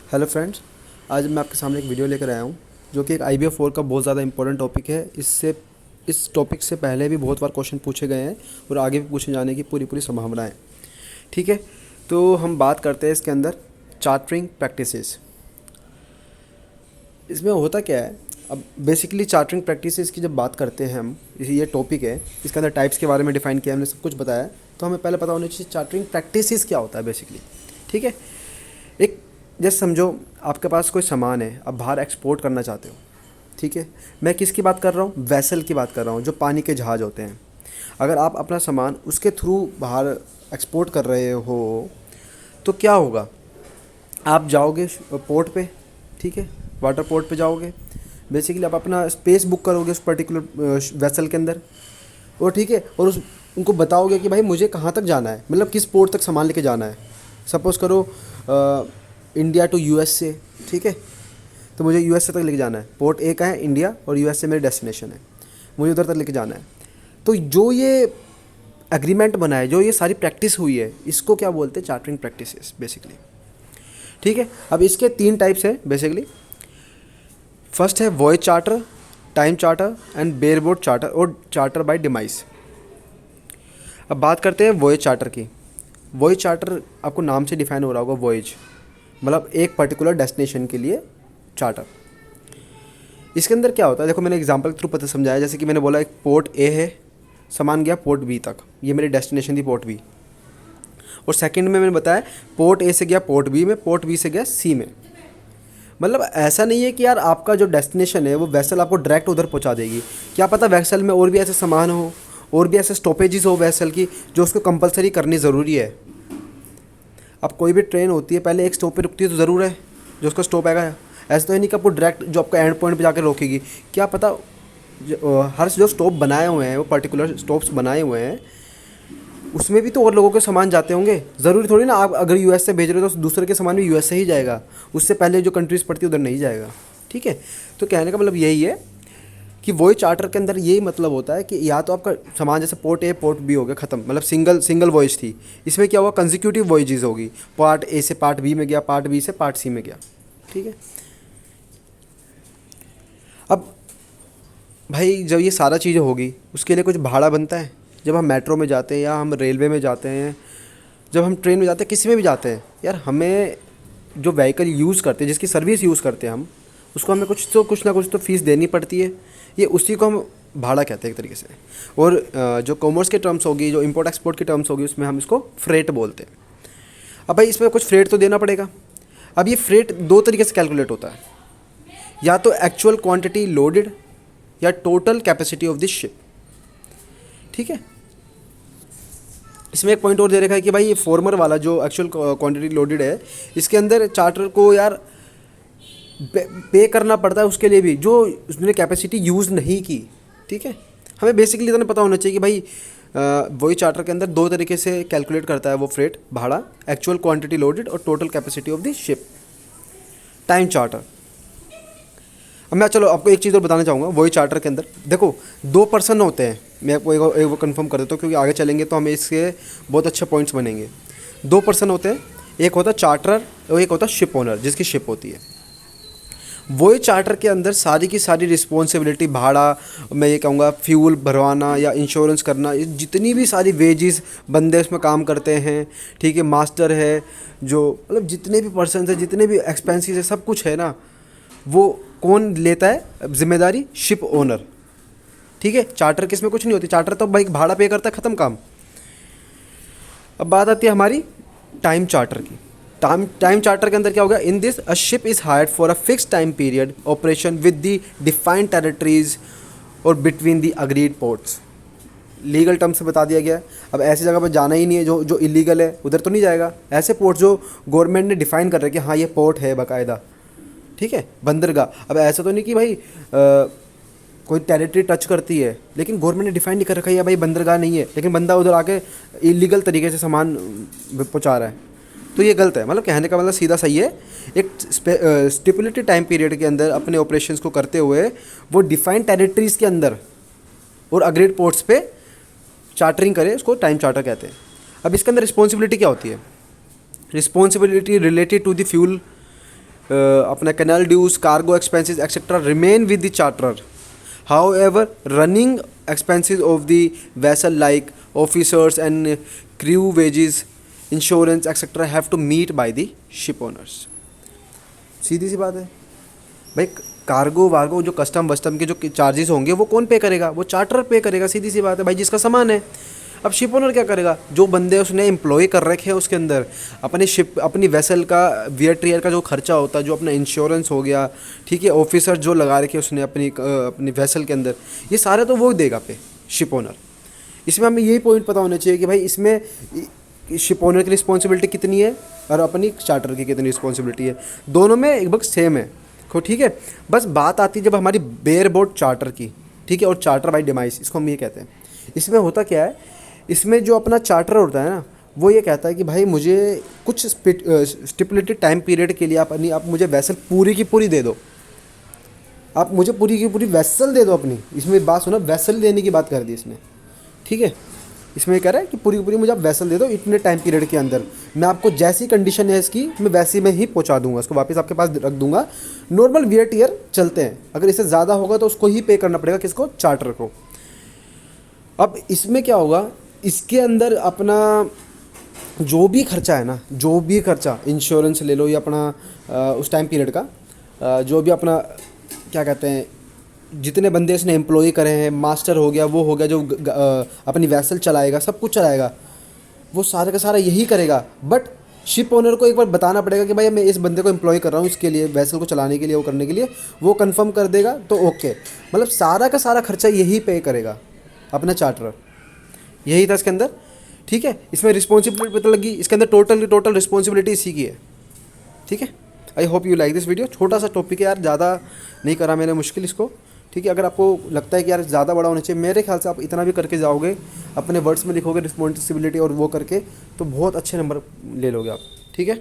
Hello friends, आज मैं आपके सामने एक वीडियो लेकर आया हूँ जो कि एक IBF 4 का बहुत ज़्यादा इंपॉर्टेंट टॉपिक है। इस टॉपिक से पहले भी बहुत बार क्वेश्चन पूछे गए हैं और आगे भी पूछे जाने की पूरी पूरी संभावना है। ठीक है, तो हम बात करते हैं इसके अंदर चार्टरिंग प्रैक्टिसेस। इसमें होता क्या है, अब बेसिकली चार्टरिंग प्रैक्टिसेस की जब बात करते हैं हम, ये टॉपिक है, इसके अंदर टाइप्स के बारे में डिफाइन किया, हमने सब कुछ बताया। तो हमें पहले पता होना चाहिए चार्टरिंग प्रैक्टिसेस क्या होता है बेसिकली। ठीक है, एक जैसे समझो आपके पास कोई सामान है, आप बाहर एक्सपोर्ट करना चाहते हो। ठीक है, मैं किसकी बात कर रहा हूँ? वेसल की बात कर रहा हूँ, जो पानी के जहाज़ होते हैं। अगर आप अपना सामान उसके थ्रू बाहर एक्सपोर्ट कर रहे हो तो क्या होगा, आप जाओगे पोर्ट पे, ठीक है, वाटर पोर्ट पे जाओगे। बेसिकली आप अपना स्पेस बुक करोगे उस पर्टिकुलर वेसल के अंदर, और ठीक है, और उनको बताओगे कि भाई मुझे कहाँ तक जाना है, मतलब किस पोर्ट तक सामान लेके जाना है। सपोज़ करो इंडिया टू USA, ठीक है, तो मुझे USA तक लेके जाना है। पोर्ट ए का है इंडिया और USA मेरी डेस्टिनेशन है, मुझे उधर तक लेके जाना है। तो जो ये एग्रीमेंट बना है, जो ये सारी प्रैक्टिस हुई है, इसको क्या बोलते हैं? Chartering practices basically. ठीक है, अब इसके 3 टाइप्स हैं बेसिकली। फर्स्ट है voyage charter, time charter and bareboat charter और चार्टर बाय डिमाइस। अब बात करते हैं वॉयज चार्टर की। वॉयज चार्टर आपको नाम से डिफाइन हो रहा होगा, वॉयज मतलब एक पर्टिकुलर डेस्टिनेशन के लिए चार्टर। इसके अंदर क्या होता है, देखो मैंने एग्जांपल के थ्रू पता समझाया। जैसे कि मैंने बोला एक पोर्ट ए है, सामान गया पोर्ट बी तक, ये मेरी डेस्टिनेशन थी पोर्ट बी। और सेकंड में मैंने बताया पोर्ट ए से गया पोर्ट बी में, पोर्ट बी से गया सी में। मतलब ऐसा नहीं है कि यार आपका जो डेस्टिनेशन है वो वेसल आपको डायरेक्ट उधर पहुंचा देगी। क्या पता वेसल में और भी ऐसे सामान हो, और भी ऐसे स्टॉपेजेस हो वेसल की, जो उसको कंपलसरी करनी ज़रूरी है। अब कोई भी ट्रेन होती है पहले एक स्टॉप पे रुकती है तो ज़रूर है जो उसका स्टॉप आएगा। ऐसा तो है नहीं कि आपको डायरेक्ट जो आपका एंड पॉइंट पे जाकर रोकेगी। क्या पता हर जो स्टॉप बनाए हुए हैं, वो पर्टिकुलर स्टॉप्स बनाए हुए हैं, उसमें भी तो और लोगों के सामान जाते होंगे। ज़रूरी थोड़ी ना आप अगर US से भेज रहे हो तो दूसरे के सामान भी US से ही जाएगा, उससे पहले जो कंट्रीज़ पड़ती है उधर नहीं जाएगा। ठीक है, तो कहने का मतलब यही है कि वही चार्टर के अंदर यही मतलब होता है कि या तो आपका सामान जैसे पोर्ट ए पोर्ट बी हो गया ख़त्म, मतलब सिंगल वॉयज थी। इसमें क्या हुआ, कंजिक्यूटिव वॉयजेस होगी, पार्ट ए से पार्ट बी में गया, पार्ट बी से पार्ट सी में गया। ठीक है, अब भाई जब ये सारा चीज़ें होगी उसके लिए कुछ भाड़ा बनता है। जब हम मेट्रो में जाते हैं या हम रेलवे में जाते हैं, जब हम ट्रेन में जाते हैं, किसी में भी जाते हैं, यार हमें जो व्हीकल यूज़ करते हैं, जिसकी सर्विस यूज़ करते हैं हम, उसको हमें कुछ ना कुछ तो फीस देनी पड़ती है। ये उसी को हम भाड़ा कहते हैं एक तरीके से। और जो कॉमर्स के टर्म्स होगी, जो इंपोर्ट एक्सपोर्ट की टर्म्स होगी, उसमें हम इसको फ्रेट बोलते हैं। अब भाई इसमें कुछ फ्रेट तो देना पड़ेगा। अब ये फ्रेट 2 तरीके से कैलकुलेट होता है, या तो एक्चुअल क्वांटिटी लोडेड या total capacity of this ship. ठीक है, इसमें एक पॉइंट और दे रखा है कि भाई ये फॉर्मर वाला जो एक्चुअल क्वांटिटी लोडेड है, इसके अंदर चार्टर को यार पे करना पड़ता है उसके लिए भी जो उसने कैपेसिटी यूज़ नहीं की। ठीक है, हमें बेसिकली इतना पता होना चाहिए कि भाई वही चार्टर के अंदर 2 तरीके से कैलकुलेट करता है वो फ्रेट भाड़ा, एक्चुअल क्वांटिटी लोडेड और total capacity of the ship. Time charter, अब मैं चलो आपको एक चीज़ और बताना चाहूँगा। वही चार्टर के अंदर देखो 2 पर्सन होते हैं, मैं आपको एक वो कन्फर्म कर देता हूँ क्योंकि आगे चलेंगे तो हमें इसके बहुत अच्छे पॉइंट्स बनेंगे। 2 पर्सन होते हैं, एक होता है चार्टर और एक होता है शिप ओनर जिसकी शिप होती है। वही चार्टर के अंदर सारी की सारी रिस्पॉन्सिबिलिटी, भाड़ा, मैं ये कहूँगा फ्यूल भरवाना या इंश्योरेंस करना, ये जितनी भी सारी वेजेस बंदे इसमें काम करते हैं, ठीक है, मास्टर है, जो मतलब जितने भी पर्सन है, जितने भी एक्सपेंसेस है, सब कुछ है ना, वो कौन लेता है जिम्मेदारी? Ship owner. ठीक है, चार्टर किस में कुछ नहीं होती, चार्टर तो भाई भाड़ा पे करता है, ख़त्म काम। अब बात आती है हमारी टाइम चार्टर की। टाइम चार्टर के अंदर क्या होगा? In this a ship is hired for a fix time period operation with the defined territories और between the agreed ports. Legal term से बता दिया गया है। अब ऐसी जगह पर जाना ही नहीं है जो इलीगल है, उधर तो नहीं जाएगा। ऐसे पोर्ट जो गवर्नमेंट ने डिफाइन कर रहे कि हाँ ये पोर्ट है बाकायदा, ठीक है, बंदरगाह। अब ऐसा तो नहीं कि भाई कोई टेरिटरी टच करती है लेकिन गवर्नमेंट ने डिफाइन नहीं कर रखा है भाई बंदरगाह नहीं है, लेकिन बंदा उधर आके इलीगल तरीके से सामान पहुंचा रहा है, तो ये गलत है। मतलब कहने का मतलब सीधा सही है, एक स्टिपुलेटेड टाइम पीरियड के अंदर अपने ऑपरेशंस को करते हुए वो डिफाइंड टेरिटरीज़ के अंदर और अग्रेड पोर्ट्स पे चार्टरिंग करे, उसको टाइम चार्टर कहते हैं। अब इसके अंदर रिस्पॉन्सिबिलिटी क्या होती है? Responsibility related to the fuel अपना canal dues, cargo expenses etcetera remain with the charterer. However, running expenses of the vessel like officers and crew wages, insurance etc. have to meet by the ship owners. सीधी सी बात है भाई. Cargo वार्गो जो custom वस्टम के जो charges होंगे वो कौन पे करेगा? वो चार्टर पे करेगा. सीधी सी बात है भाई, जिसका सामान है. अब शिप ओनर क्या करेगा? जो बंदे उसने एम्प्लॉय कर रखे हैं उसके अंदर, अपनी शिप अपनी वेसल का वियर टियर का जो खर्चा होता है, जो अपना इंश्योरेंस हो गया, ठीक है, ऑफिसर जो लगा रखे उसने अपनी वेसल के अंदर, ये सारे तो वो देगा पे शिप ओनर. इसमें हमें यही पॉइंट पता होना चाहिए कि भाई इसमें शिप ओनर की रिस्पॉन्सिबिलिटी कितनी है और अपनी चार्टर की कितनी रिस्पॉन्सिबिलिटी है. दोनों में एक बस सेम है. ठीक है, बस बात आती है जब हमारी बेयर बोट चार्टर की. ठीक है, और चार्टर बाई डिमाइस इसको हम ये कहते हैं. इसमें होता क्या है, इसमें जो अपना चार्टर होता है ना, वो ये कहता है कि भाई मुझे कुछ स्टिपुलेटेड टाइम पीरियड के लिए आप मुझे वेसल पूरी की पूरी दे दो. आप मुझे पूरी की पूरी वेसल दे दो अपनी. इसमें बात सुना, वेसल देने की बात कर दी इसमें. ठीक है, इसमें कह रहा है कि पूरी की पूरी मुझे आप वेसल दे दो इतने टाइम पीरियड के अंदर. मैं आपको जैसी कंडीशन है इसकी, मैं वैसी में ही पहुंचा दूंगा, इसको वापस आपके पास रख दूंगा. नॉर्मल वियर टियर चलते हैं. अगर इससे ज़्यादा होगा तो उसको ही पे करना पड़ेगा. किसको? चार्टर को. अब इसमें क्या होगा, इसके अंदर अपना जो भी खर्चा है ना, जो भी खर्चा, इंश्योरेंस ले लो या अपना उस टाइम पीरियड का जो भी अपना क्या कहते हैं, जितने बंदे इसने एम्प्लॉय करे हैं, मास्टर हो गया, वो हो गया जो अपनी वैसल चलाएगा, सब कुछ चलाएगा, वो सारा का सारा यही करेगा. बट शिप ओनर को एक बार बताना पड़ेगा कि भाई मैं इस बंदे को एम्प्लॉय कर रहा हूँ इसके लिए, वैसल को चलाने के लिए, वो करने के लिए. वो कंफर्म कर देगा तो ओके. मतलब सारा का सारा खर्चा यही पे करेगा अपना चार्टर. यही था इसके अंदर. ठीक है, इसमें रिस्पॉन्सिबिलिटी पता लगी. इसके अंदर टोटल रिस्पॉन्सिबिलिटी इसी की है. ठीक है, I hope you like this video. छोटा सा टॉपिक है यार, ज़्यादा नहीं करा मैंने मुश्किल इसको. ठीक है, अगर आपको लगता है कि यार ज़्यादा बड़ा होना चाहिए, मेरे ख्याल से आप इतना भी करके जाओगे, अपने वर्ड्स में लिखोगे रिस्पॉन्सिबिलिटी और वो करके, तो बहुत अच्छे नंबर ले लोगे आप. ठीक है.